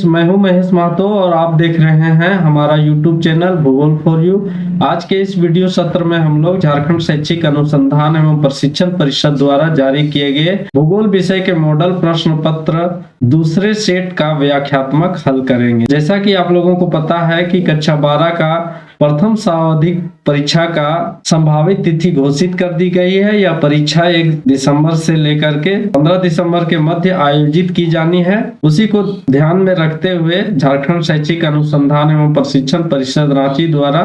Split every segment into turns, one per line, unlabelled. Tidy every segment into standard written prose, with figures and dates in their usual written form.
Friends, मैं हूं महेश महतो और आप देख रहे हैं हमारा यूट्यूब चैनल भूगोल फॉर यू। आज के इस वीडियो सत्र में हम लोग झारखंड शैक्षिक अनुसंधान एवं प्रशिक्षण परिषद द्वारा जारी किए गए भूगोल विषय के मॉडल प्रश्न पत्र दूसरे सेट का व्याख्यात्मक हल करेंगे। जैसा कि आप लोगों को पता है कि कक्षा 12 का प्रथम सावधिक परीक्षा का संभावित तिथि घोषित कर दी गई है। यह परीक्षा 1 दिसंबर से लेकर के 15 दिसंबर के मध्य आयोजित की जानी है। उसी को ध्यान में रखते हुए झारखंड शैक्षिक अनुसंधान एवं प्रशिक्षण परिषद रांची द्वारा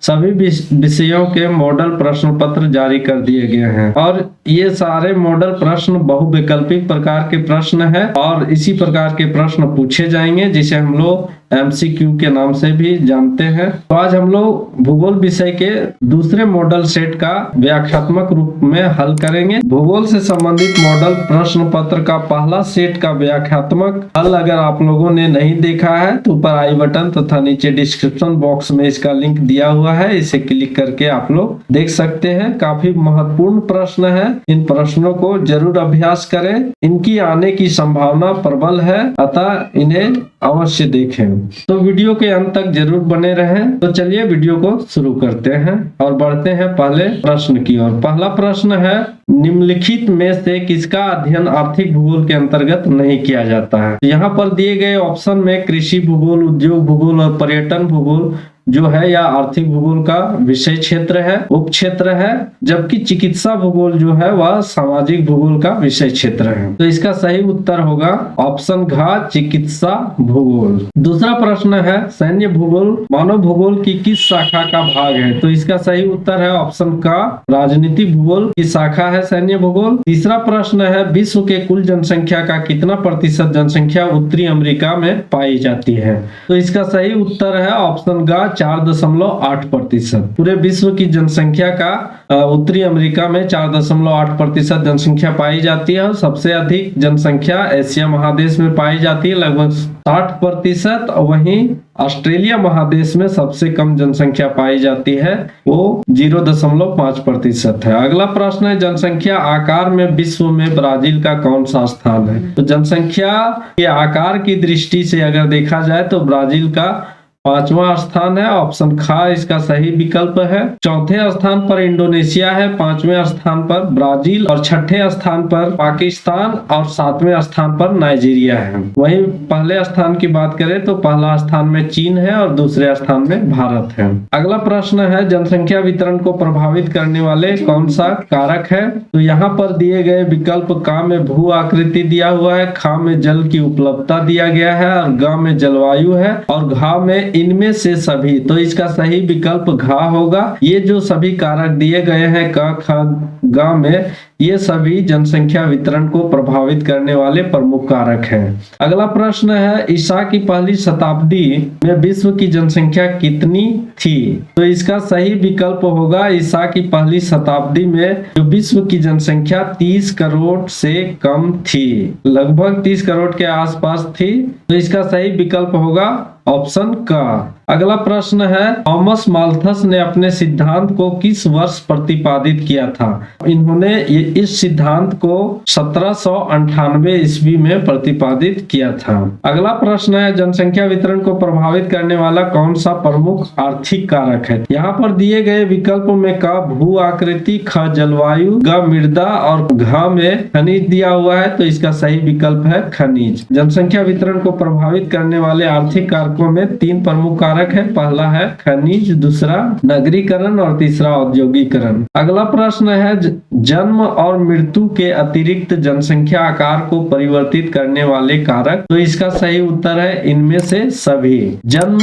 सभी विषयों के मॉडल प्रश्न पत्र जारी कर दिए गए हैं और ये सारे मॉडल प्रश्न बहुविकल्पिक प्रकार के प्रश्न है और इसी प्रकार के प्रश्न पूछे जाएंगे जिसे हम लोग MCQ के नाम से भी जानते हैं। तो आज हम लोग भूगोल विषय के दूसरे मॉडल सेट का व्याख्यात्मक रूप में हल करेंगे। भूगोल से संबंधित मॉडल प्रश्न पत्र का पहला सेट का व्याख्यात्मक हल अगर आप लोगों ने नहीं देखा है तो ऊपर आई बटन तथा नीचे डिस्क्रिप्शन बॉक्स में इसका लिंक दिया हुआ है, इसे क्लिक करके आप लोग देख सकते हैं। काफी महत्वपूर्ण प्रश्न है, इन प्रश्नों को जरूर अभ्यास करें, इनकी आने की संभावना प्रबल है, अतः इन्हें अवश्य देखें। तो वीडियो के अंत तक जरूर बने रहें। तो चलिए वीडियो को शुरू करते हैं और बढ़ते हैं पहले प्रश्न की ओर। पहला प्रश्न है, निम्नलिखित में से किसका अध्ययन आर्थिक भूगोल के अंतर्गत नहीं किया जाता है। यहाँ पर दिए गए ऑप्शन में कृषि भूगोल, उद्योग भूगोल और पर्यटन भूगोल जो है या आर्थिक भूगोल का विषय क्षेत्र है, उप क्षेत्र है, जबकि चिकित्सा भूगोल जो है वह सामाजिक भूगोल का विषय क्षेत्र है। तो इसका सही उत्तर होगा ऑप्शन घ, चिकित्सा भूगोल। दूसरा प्रश्न है, सैन्य भूगोल मानव भूगोल की किस शाखा का भाग है। तो इसका सही उत्तर है ऑप्शन क, राजनीति भूगोल की शाखा है सैन्य भूगोल। तीसरा प्रश्न है, विश्व के कुल जनसंख्या का कितना प्रतिशत जनसंख्या उत्तरी अमेरिका में पाई जाती है। तो इसका सही उत्तर है ऑप्शन ग, 4.8%। पूरे विश्व की जनसंख्या का उत्तरी अमेरिका में 4.8% जनसंख्या पाई जाती है और सबसे अधिक जनसंख्या एशिया महादेश में पाई जाती है, लगभग 60%। वहीं ऑस्ट्रेलिया महादेश में सबसे कम जनसंख्या पाई जाती है, वो 0.5% है। अगला प्रश्न है, जनसंख्या आकार में विश्व में ब्राजील का कौन सा स्थान है। तो जनसंख्या के आकार की दृष्टि से अगर देखा जाए तो ब्राजील का 5वां स्थान है, ऑप्शन ख इसका सही विकल्प है। चौथे स्थान पर इंडोनेशिया है, 5वें स्थान पर ब्राजील और 6ठे स्थान पर पाकिस्तान और 7वें स्थान पर नाइजीरिया है। वहीं पहले स्थान की बात करें तो पहला स्थान में चीन है और दूसरे स्थान में भारत है। अगला प्रश्न है, जनसंख्या वितरण को प्रभावित करने वाले कौन सा कारक है। तो यहाँ पर दिए गए विकल्प क में भू आकृति दिया हुआ है, ख में जल की उपलब्धता दिया गया है और ग में जलवायु है और घ में इनमें से सभी। तो इसका सही विकल्प घ होगा। ये जो सभी कारक दिए गए हैं क, ख, ग में, ये सभी जनसंख्या वितरण को प्रभावित करने वाले प्रमुख कारक हैं। अगला प्रश्न है, ईसा की पहली शताब्दी में विश्व की जनसंख्या कितनी थी। तो इसका सही विकल्प होगा ईसा की पहली शताब्दी में जो विश्व की जनसंख्या 30 करोड़ से कम थी, लगभग 30 करोड़ के आसपास थी। तो इसका सही विकल्प होगा ऑप्शन क। अगला प्रश्न है, थॉमस माल्थस ने अपने सिद्धांत को किस वर्ष प्रतिपादित किया था। इन्होंने इस सिद्धांत को 1798 ईस्वी में प्रतिपादित किया था। अगला प्रश्न है, जनसंख्या वितरण को प्रभावित करने वाला कौन सा प्रमुख आर्थिक कारक है। यहाँ पर दिए गए विकल्पों में क भू आकृति, ख जलवायु, ग मृदा और घ में खनिज दिया हुआ है। तो इसका सही विकल्प है खनिज। जनसंख्या वितरण को प्रभावित करने वाले आर्थिक कारकों में 3 प्रमुख कारक है। पहला है खनिज, दूसरा नगरीकरण और तीसरा औद्योगिकरण। अगला प्रश्न है, जन्म और मृत्यु के अतिरिक्त जनसंख्या आकार को परिवर्तित करने वाले कारक। तो इसका सही उत्तर है इनमें से सभी। जन्म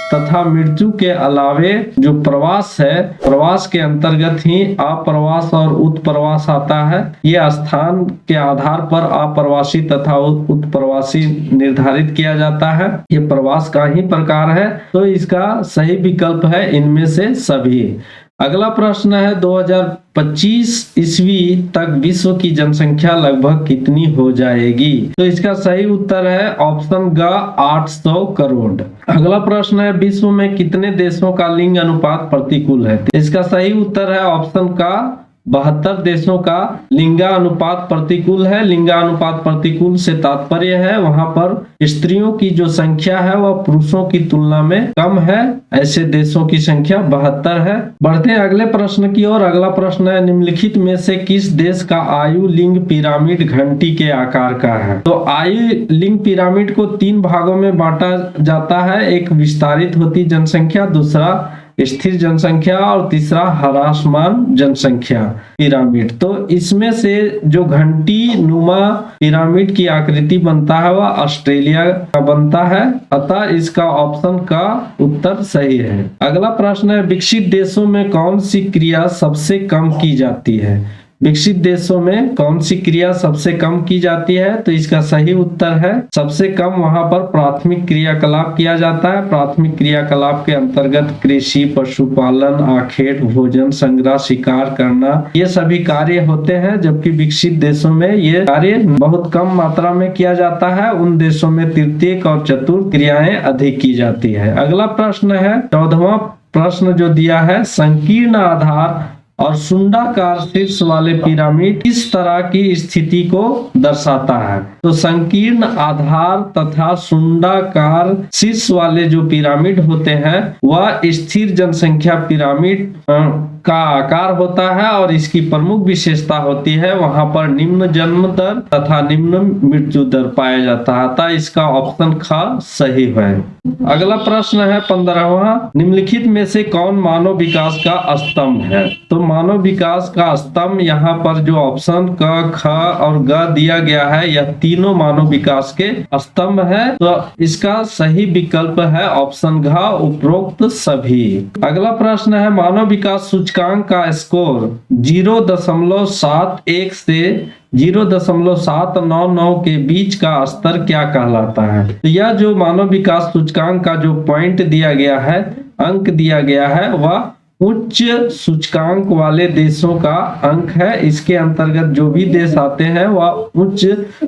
तथा मृत्यु के अलावे जो प्रवास है, प्रवास के अंतर्गत ही अप्रवास और उत्प्रवास आता है। ये स्थान के आधार पर अप्रवासी तथा उत्प्रवासी निर्धारित किया जाता है। ये प्रवास का ही प्रकार है। तो इसका सही विकल्प है इनमें से सभी। अगला प्रश्न है, 2025 ईस्वी तक विश्व की जनसंख्या लगभग कितनी हो जाएगी। तो इसका सही उत्तर है ऑप्शन ग, 800 करोड़। अगला प्रश्न है, विश्व में कितने देशों का लिंग अनुपात प्रतिकूल है। इसका सही उत्तर है ऑप्शन का 72 देशों का लिंगानुपात प्रतिकूल है। लिंगानुपात प्रतिकूल से तात्पर्य है वहां पर स्त्रियों की जो संख्या है वह पुरुषों की तुलना में कम है। ऐसे देशों की संख्या 72 है। बढ़ते हैं अगले प्रश्न की ओर। अगला प्रश्न है, निम्नलिखित में से किस देश का आयु लिंग पिरामिड घंटी के आकार का है? तो आयु लिंग पिरामिड को 3 भागों में बांटा जाता है। एक विस्तारित होती जनसंख्या, दूसरा स्थिर जनसंख्या और तीसरा ह्रासमान जनसंख्या पिरामिड। तो इसमें से जो घंटी नुमा पिरामिड की आकृति बनता है वह ऑस्ट्रेलिया का बनता है, अतः इसका ऑप्शन का उत्तर सही है। अगला प्रश्न है, विकसित देशों में कौन सी क्रिया सबसे कम की जाती है? विकसित देशों में कौन सी क्रिया सबसे कम की जाती है? तो इसका सही उत्तर है सबसे कम वहां पर प्राथमिक क्रियाकलाप किया जाता है। प्राथमिक क्रियाकलाप के अंतर्गत कृषि, पशुपालन, आखेट, भोजन संग्रह, शिकार करना, ये सभी कार्य होते हैं, जबकि विकसित देशों में ये कार्य बहुत कम मात्रा में किया जाता है। उन देशों में तृतीयक और चतुर्थ क्रियाएं अधिक की जाती है। अगला प्रश्न है 14वां प्रश्न जो दिया है, संकीर्ण आधार और शुंडाकार शीर्ष वाले पिरामिड किस तरह की स्थिति को दर्शाता है? तो संकीर्ण आधार तथा शुंडाकार शीर्ष वाले जो पिरामिड होते हैं वह स्थिर जनसंख्या पिरामिड का आकार होता है और इसकी प्रमुख विशेषता होती है वहां पर निम्न जन्म दर तथा निम्न मृत्यु दर पाया जाता है, अतः इसका ऑप्शन ख सही है। अगला प्रश्न है 15वां, निम्नलिखित में से कौन मानव विकास का स्तंभ है? तो मानव विकास का स्तंभ यहाँ पर जो ऑप्शन क, ख और ग दिया गया है यह तीनों मानव विकास के स्तंभ है, तो इसका सही विकल्प है ऑप्शन घ, उपरोक्त सभी। अगला प्रश्न है, मानव विकास सूचकांक का स्कोर 0.71 से 0.799 के बीच का स्तर क्या कहलाता है? तो यह जो मानव विकास सूचकांक का जो पॉइंट दिया गया है, अंक दिया गया है, वह उच्च सूचकांक वाले देशों का अंक है। इसके अंतर्गत जो भी देश आते हैं वह उच्च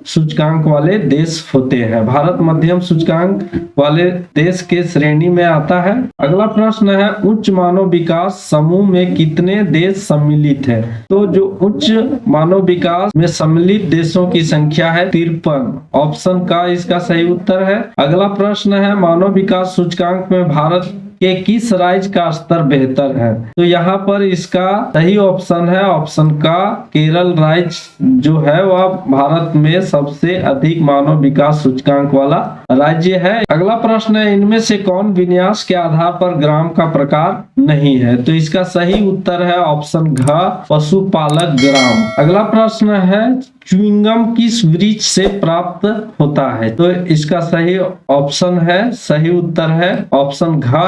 सूचकांक वाले देश होते हैं। भारत मध्यम सूचकांक वाले देश के श्रेणी में आता है। अगला प्रश्न है, उच्च मानव विकास समूह में कितने देश सम्मिलित है? तो जो उच्च मानव विकास में सम्मिलित देशों की संख्या है 53, ऑप्शन का इसका सही उत्तर है। अगला प्रश्न है, मानव विकास सूचकांक में भारत के किस राज्य का स्तर बेहतर है? तो यहाँ पर इसका सही ऑप्शन है ऑप्शन का, केरल राज्य जो है वह भारत में सबसे अधिक मानव विकास सूचकांक वाला राज्य है। अगला प्रश्न है, इनमें से कौन विन्यास के आधार पर ग्राम का प्रकार नहीं है? तो इसका सही उत्तर है ऑप्शन घ, पशुपालक ग्राम। अगला प्रश्न है, च्युइंगम किस वृक्ष से प्राप्त होता है? तो इसका सही ऑप्शन है, सही उत्तर है ऑप्शन घ,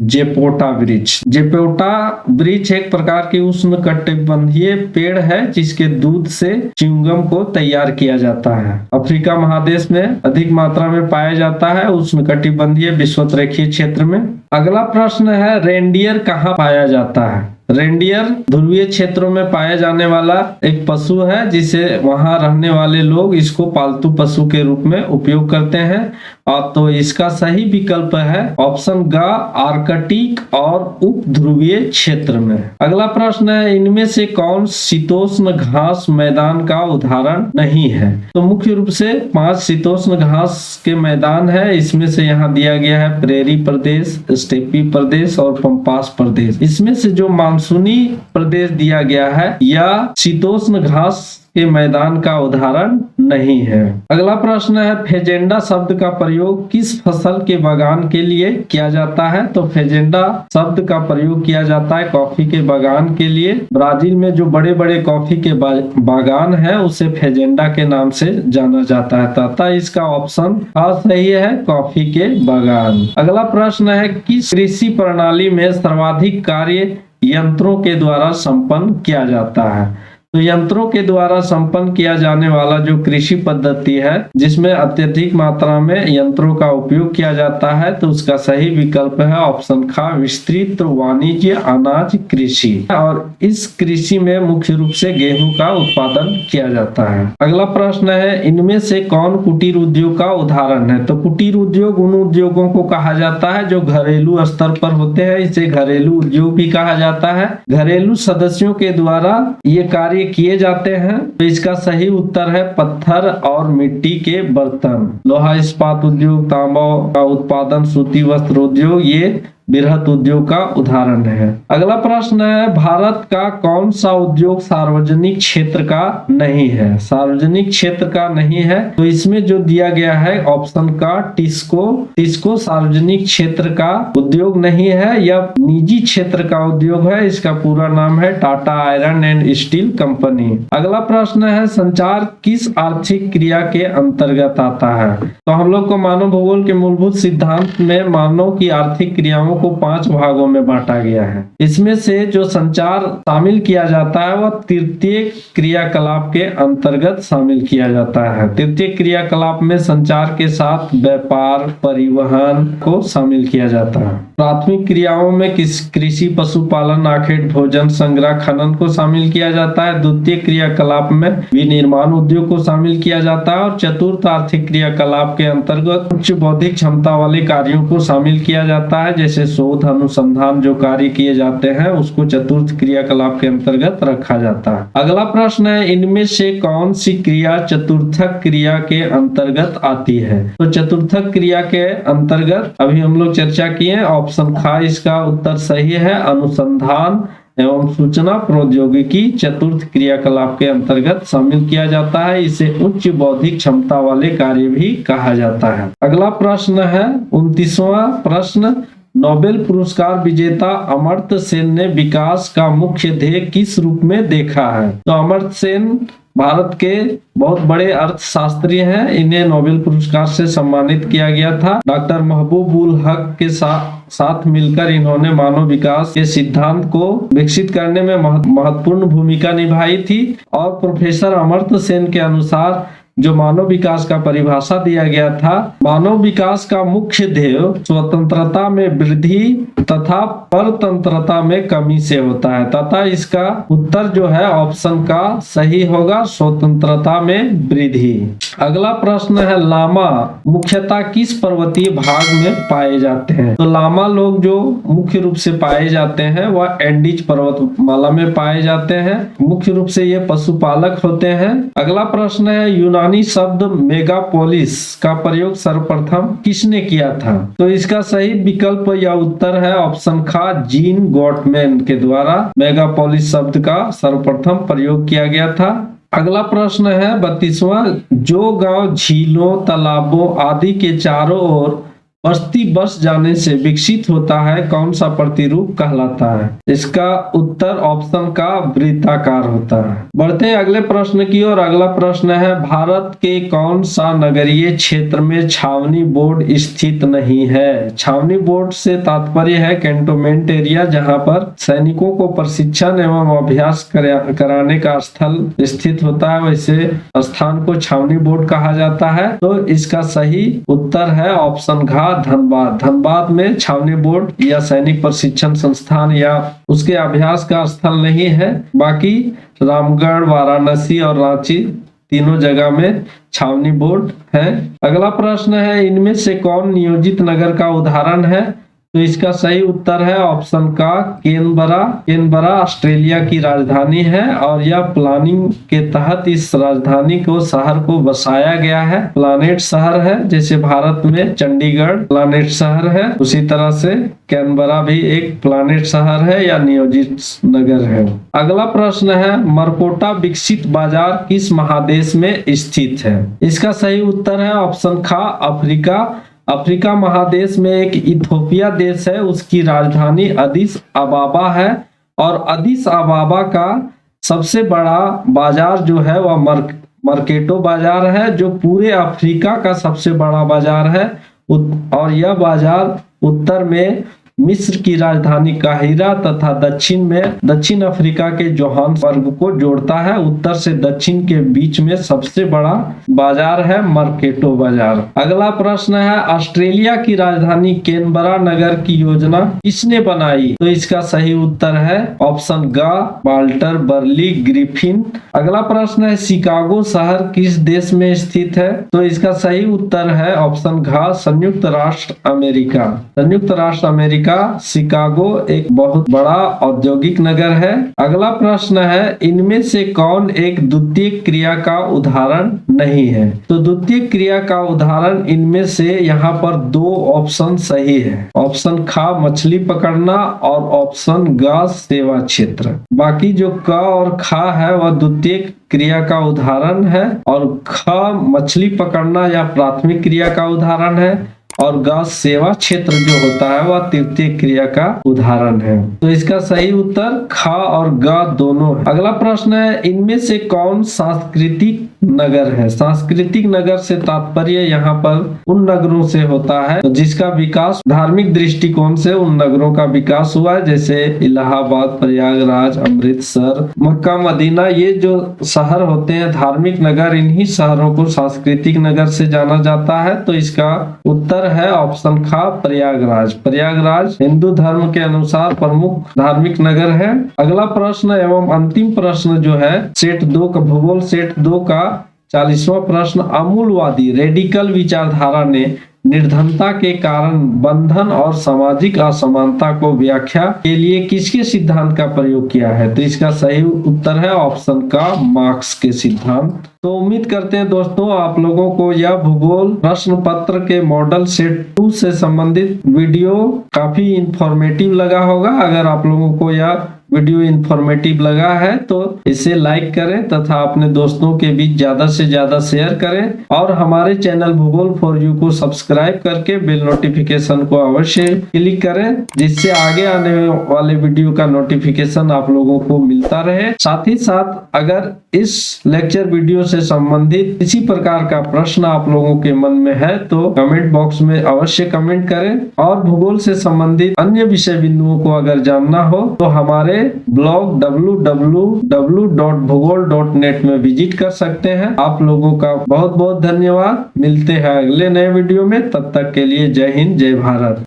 जेपोटा वृक्ष। जेपोटा वृक्ष एक प्रकार की उष्णकटिबंधीय पेड़ है जिसके दूध से च्युइंगम को तैयार किया जाता है। अफ्रीका महादेश में अधिक मात्रा में पाया जाता है, उष्णकटिबंधीय विषुवतरेखीय क्षेत्र में। अगला प्रश्न है, रेनडियर कहाँ पाया जाता है? रेनडियर ध्रुवीय क्षेत्रों में पाया जाने वाला एक पशु है जिसे वहां रहने वाले लोग इसको पालतू पशु के रूप में उपयोग करते हैं, और तो इसका सही विकल्प है ऑप्शन ग, आर्कटिक और उप ध्रुवीय क्षेत्र में। अगला प्रश्न है, इनमें से कौन शीतोष्ण घास मैदान का उदाहरण नहीं है? तो मुख्य रूप से 5 शीतोष्ण घास के मैदान है। इसमें से यहाँ दिया गया है प्रेरी प्रदेश, स्टेपी प्रदेश और पंपास प्रदेश। इसमें से जो मानसूनी प्रदेश दिया गया है यह शीतोष्ण घास के मैदान का उदाहरण नहीं है। अगला प्रश्न है, फेजेंडा शब्द का प्रयोग किस फसल के बागान के लिए किया जाता है? तो फेजेंडा शब्द का प्रयोग किया जाता है कॉफी के बागान के लिए। ब्राजील में जो बड़े बड़े कॉफी के बागान है उसे फेजेंडा के नाम से जाना जाता है, तथा इसका ऑप्शन सही है, कॉफी के बागान। अगला प्रश्न है, किस कृषि प्रणाली में सर्वाधिक कार्य यंत्रों के द्वारा संपन्न किया जाता है? तो यंत्रों के द्वारा संपन्न किया जाने वाला जो कृषि पद्धति है जिसमें अत्यधिक मात्रा में यंत्रों का उपयोग किया जाता है, तो उसका सही विकल्प है ऑप्शन ख विस्तृत वाणिज्य अनाज कृषि। और इस कृषि में मुख्य रूप से गेहूं का उत्पादन किया जाता है। अगला प्रश्न है, इनमें से कौन कुटीर उद्योग का उदाहरण है? तो कुटीर उद्योग उन उद्योगों को कहा जाता है जो घरेलू स्तर पर होते हैं, इसे घरेलू उद्योग भी कहा जाता है। घरेलू सदस्यों के द्वारा ये कार्य किए जाते हैं। तो इसका सही उत्तर है पत्थर और मिट्टी के बर्तन। लोहा इस्पात उद्योग, तांबा का उत्पादन, सूती वस्त्र उद्योग ये बृहत उद्योग का उदाहरण है। अगला प्रश्न है, भारत का कौन सा उद्योग सार्वजनिक क्षेत्र का नहीं है? सार्वजनिक क्षेत्र का नहीं है, तो इसमें जो दिया गया है ऑप्शन का टिस्को सार्वजनिक क्षेत्र का उद्योग नहीं है, यह निजी क्षेत्र का उद्योग है। इसका पूरा नाम है Tata iron and steel company. अगला प्रश्न है, संचार किस आर्थिक क्रिया के अंतर्गत आता है? तो हम लोग को मानव भूगोल के मूलभूत सिद्धांत में मानव की आर्थिक क्रियाओं को 5 भागों में बांटा गया है। इसमें से जो संचार शामिल किया जाता है वह तृतीय क्रियाकलाप के अंतर्गत शामिल किया जाता है। तृतीय क्रियाकलाप में संचार के साथ व्यापार, परिवहन को शामिल किया जाता है। प्राथमिक क्रियाओं में कृषि, पशुपालन, आखेट, भोजन संग्रह, खनन को शामिल किया जाता है। द्वितीय क्रियाकलाप में विनिर्माण उद्योग को शामिल किया जाता है। और चतुर्थ आर्थिक क्रियाकलाप के अंतर्गत उच्च बौद्धिक क्षमता वाले कार्यों को शामिल किया जाता है, जैसे शोध अनुसंधान जो कार्य किए जाते हैं उसको चतुर्थ क्रियाकलाप के अंतर्गत रखा जाता है। अगला प्रश्न है, इनमें से कौन सी क्रिया चतुर्थक क्रिया के अंतर्गत आती है? तो चतुर्थक क्रिया के अंतर्गत अभी हम लोग चर्चा किए, ऑप्शन ख इसका उत्तर सही है। अनुसंधान एवं सूचना प्रौद्योगिकी चतुर्थ क्रियाकलाप के अंतर्गत शामिल किया जाता है। इसे उच्च बौद्धिक क्षमता वाले कार्य भी कहा जाता है। अगला प्रश्न है 29वां प्रश्न, नोबेल पुरस्कार विजेता अमर्त्य सेन ने विकास का मुख्य ध्येय किस रूप में देखा है? तो अमर्त्य सेन भारत के बहुत बड़े अर्थशास्त्री हैं। इन्हें नोबेल पुरस्कार से सम्मानित किया गया था। डॉक्टर महबूब उल हक के साथ मिलकर इन्होंने मानव विकास के सिद्धांत को विकसित करने में महत्वपूर्ण भूमिका निभाई थी। और प्रोफेसर अमर्त्य सेन के अनुसार जो मानव विकास का परिभाषा दिया गया था, मानव विकास का मुख्य ध्येय स्वतंत्रता में वृद्धि तथा परतंत्रता में कमी से होता है, तथा इसका उत्तर जो है ऑप्शन का सही होगा, स्वतंत्रता में वृद्धि। अगला प्रश्न है, लामा मुख्यतः किस पर्वतीय भाग में पाए जाते हैं? तो लामा लोग जो मुख्य रूप से पाए जाते हैं वह एंडीज पर्वतमाला में पाए जाते हैं। मुख्य रूप से ये पशुपालक होते हैं। अगला प्रश्न है, यूनानी शब्द मेगापोलिस का प्रयोग सर्वप्रथम किसने किया था? तो इसका सही विकल्प या उत्तर है ऑप्शन ख जीन गॉटमैन के द्वारा मेगापोलिस शब्द का सर्वप्रथम प्रयोग किया गया था। अगला प्रश्न है 32वां, जो गांव झीलों, तालाबों आदि के चारों ओर बस्ती बस जाने से विकसित होता है, कौन सा प्रतिरूप कहलाता है? इसका उत्तर ऑप्शन का वृत्ताकार होता है। बढ़ते हैं अगले प्रश्न की ओर। अगला प्रश्न है, भारत के कौन सा नगरीय क्षेत्र में छावनी बोर्ड स्थित नहीं है? छावनी बोर्ड से तात्पर्य है कैंटोनमेंट एरिया, जहां पर सैनिकों को प्रशिक्षण एवं अभ्यास कराने का स्थल स्थित होता है, वैसे स्थान को छावनी बोर्ड कहा जाता है। तो इसका सही उत्तर है ऑप्शन घ धनबाद। धनबाद में छावनी बोर्ड या सैनिक प्रशिक्षण संस्थान या उसके अभ्यास का स्थल नहीं है। बाकी रामगढ़, वाराणसी और रांची तीनों जगह में छावनी बोर्ड है। अगला प्रश्न है, इनमें से कौन नियोजित नगर का उदाहरण है? तो इसका सही उत्तर है ऑप्शन का कैनबरा। कैनबरा ऑस्ट्रेलिया की राजधानी है और यह प्लानिंग के तहत इस राजधानी को शहर को बसाया गया है। प्लानेट शहर है, जैसे भारत में चंडीगढ़ प्लानेट शहर है, उसी तरह से कैनबरा भी एक प्लानेट शहर है या नियोजित नगर है। अगला प्रश्न है, मरकोटा विकसित बाजार किस महादेश में स्थित है? इसका सही उत्तर है ऑप्शन ख अफ्रीका। अफ्रीका महादेश में एक इथियोपिया देश है, उसकी राजधानी अदिस अबाबा है और अदिस अबाबा का सबसे बड़ा बाजार जो है वह मर्केटो बाजार है, जो पूरे अफ्रीका का सबसे बड़ा बाजार है। और यह बाजार उत्तर में मिस्र की राजधानी काहिरा तथा दक्षिण में दक्षिण अफ्रीका के जोहान्सबर्ग को जोड़ता है। उत्तर से दक्षिण के बीच में सबसे बड़ा बाजार है मर्केटो बाजार। अगला प्रश्न है, ऑस्ट्रेलिया की राजधानी कैनबरा नगर की योजना किसने बनाई? तो इसका सही उत्तर है ऑप्शन ग वाल्टर बर्ली ग्रिफिन। अगला प्रश्न है, शिकागो शहर किस देश में स्थित है? तो इसका सही उत्तर है ऑप्शन घ संयुक्त राष्ट्र अमेरिका। संयुक्त राष्ट्र अमेरिका शिकागो एक बहुत बड़ा औद्योगिक नगर है। अगला प्रश्न है, इनमें से कौन एक द्वितीय क्रिया का उदाहरण नहीं है? तो द्वितीय क्रिया का उदाहरण इनमें से यहाँ पर दो ऑप्शन सही है, ऑप्शन ख मछली पकड़ना और ऑप्शन ग सेवा क्षेत्र। बाकी जो क और ख है वह द्वितीय क्रिया का उदाहरण है और ख मछली पकड़ना या प्राथमिक क्रिया का उदाहरण है और ग सेवा क्षेत्र जो होता है वह तृतीय क्रिया का उदाहरण है। तो इसका सही उत्तर ख और ग दोनों है। अगला प्रश्न है, इनमें से कौन सांस्कृतिक नगर है? सांस्कृतिक नगर से तात्पर्य यहाँ पर उन नगरों से होता है जिसका विकास धार्मिक दृष्टिकोण से उन नगरों का विकास हुआ है, जैसे इलाहाबाद, प्रयागराज, अमृतसर, मक्का, मदीना। ये जो शहर होते हैं धार्मिक नगर, इन्हीं शहरों को सांस्कृतिक नगर से जाना जाता है। तो इसका उत्तर है ऑप्शन ख प्रयागराज। प्रयागराज हिंदू धर्म के अनुसार प्रमुख धार्मिक नगर है। अगला प्रश्न एवं अंतिम प्रश्न जो है सेट 2 का भूगोल सेट 2 का 40वां प्रश्न, अमूलवादी रेडिकल विचारधारा ने निर्धनता के कारण बंधन और सामाजिक असमानता को व्याख्या के लिए किसके सिद्धांत का प्रयोग किया है? तो इसका सही उत्तर है ऑप्शन का मार्क्स के सिद्धांत। तो उम्मीद करते हैं दोस्तों आप लोगों को यह भूगोल प्रश्न पत्र के मॉडल सेट 2 से संबंधित वीडियो काफी इंफॉर्मेटिव लगा होगा। अगर आप लोगों को यह वीडियो इंफॉर्मेटिव लगा है तो इसे लाइक करें तथा अपने दोस्तों के बीच ज्यादा से ज्यादा शेयर करें और हमारे चैनल भूगोल फॉर यू को सब्सक्राइब करके बेल नोटिफिकेशन को अवश्य क्लिक करें, जिससे आगे आने वाले वीडियो का नोटिफिकेशन आप लोगों को मिलता रहे। साथ ही साथ अगर इस लेक्चर वीडियो से संबंधित किसी प्रकार का प्रश्न आप लोगों के मन में है तो कमेंट बॉक्स में अवश्य कमेंट करें और भूगोल से संबंधित अन्य विषय बिंदुओं को अगर जानना हो तो हमारे ब्लॉग www.bhugol.net में विजिट कर सकते हैं। आप लोगों का बहुत बहुत धन्यवाद। मिलते हैं अगले नए वीडियो में, तब तक के लिए जय हिंद, जय भारत।